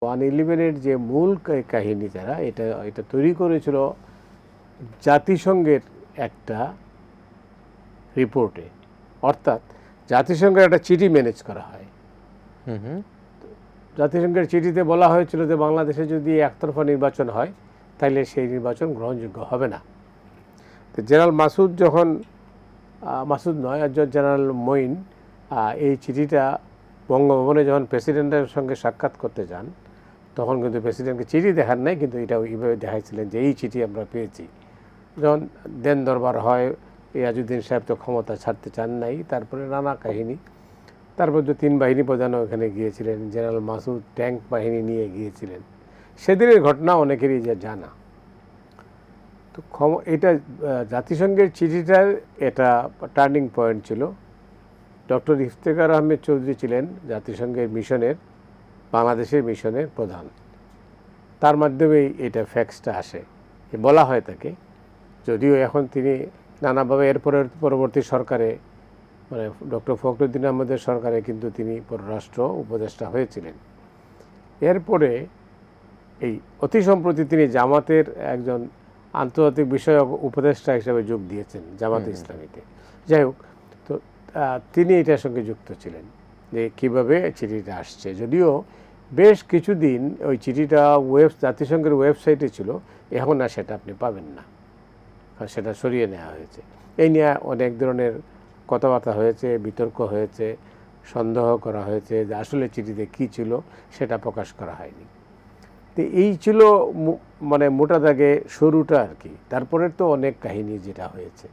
111-এর যে মূল কাহিনী যারা এটা তৈরি করেছিল জাতিসংঘের একটা রিপোর্টে, অর্থাৎ জাতিসংঘের একটা চিঠি ম্যানেজ করা হয়। জাতিসংঘের চিঠিতে বলা হয়েছিল যে বাংলাদেশে যদি একতরফা নির্বাচন হয় তাহলে সেই নির্বাচন গ্রহণযোগ্য হবে না। তো জেনারেল মাসুদ যখন মাসুদ নয় জেনারেল মঈন এই চিঠিটা বঙ্গভবনে যখন প্রেসিডেন্টের সঙ্গে সাক্ষাৎ করতে যান, তখন কিন্তু প্রেসিডেন্টকে চিঠি দেখান নাই, কিন্তু এটা এইভাবে দেখাইছিলেন যে এই চিঠি আমরা পেয়েছি। যখন দেন দরবার হয়, ইয়াজউদ্দিন সাহেব তো ক্ষমতা ছাড়তে চান নাই, তারপরে নানা কাহিনী। তারপর তো 3 বাহিনী প্রধানও ওখানে গিয়েছিলেন, জেনারেল মাসুদ ট্যাঙ্ক বাহিনী নিয়ে গিয়েছিলেন। সেদিনের ঘটনা অনেকেরই জানা। তো এটা জাতিসংঘের চিঠিটার এটা টার্নিং পয়েন্ট ছিল। ডক্টর ইফতেখার আহমেদ চৌধুরী ছিলেন জাতিসংঘের মিশনের, বাংলাদেশের মিশনের প্রধান। তার মাধ্যমেই এটা ফ্যাক্সটা আসে, বলা হয় তাকে। যদিও এখন তিনি নানাভাবে পরবর্তী সরকারে, মানে ডক্টর ফখরুদ্দিন আহমেদের সরকারে কিন্তু তিনি পররাষ্ট্র উপদেষ্টা হয়েছিলেন। এরপরে এই অতি সম্প্রতি তিনি জামাতের একজন আন্তর্জাতিক বিষয়ক উপদেষ্টা হিসেবে যোগ দিয়েছেন জামাতে ইসলামীতে। যাই হোক, তো তিনি এটার সঙ্গে যুক্ত ছিলেন যে কীভাবে চিঠিটা আসছে। যদিও বেশ কিছুদিন ওই চিঠিটা জাতিসংঘের ওয়েবসাইটে ছিল, এখন আর সেটা আপনি পাবেন না, সেটা সরিয়ে নেওয়া হয়েছে। এই নিয়ে অনেক ধরনের কথাবার্তা হয়েছে, বিতর্ক হয়েছে, সন্দেহ করা হয়েছে যে আসলে চিঠিতে কী ছিল সেটা প্রকাশ করা হয়নি। তো এই ছিল মানে মোটা দাগে শুরুটা আর কি। তারপরে তো অনেক কাহিনী যেটা হয়েছে।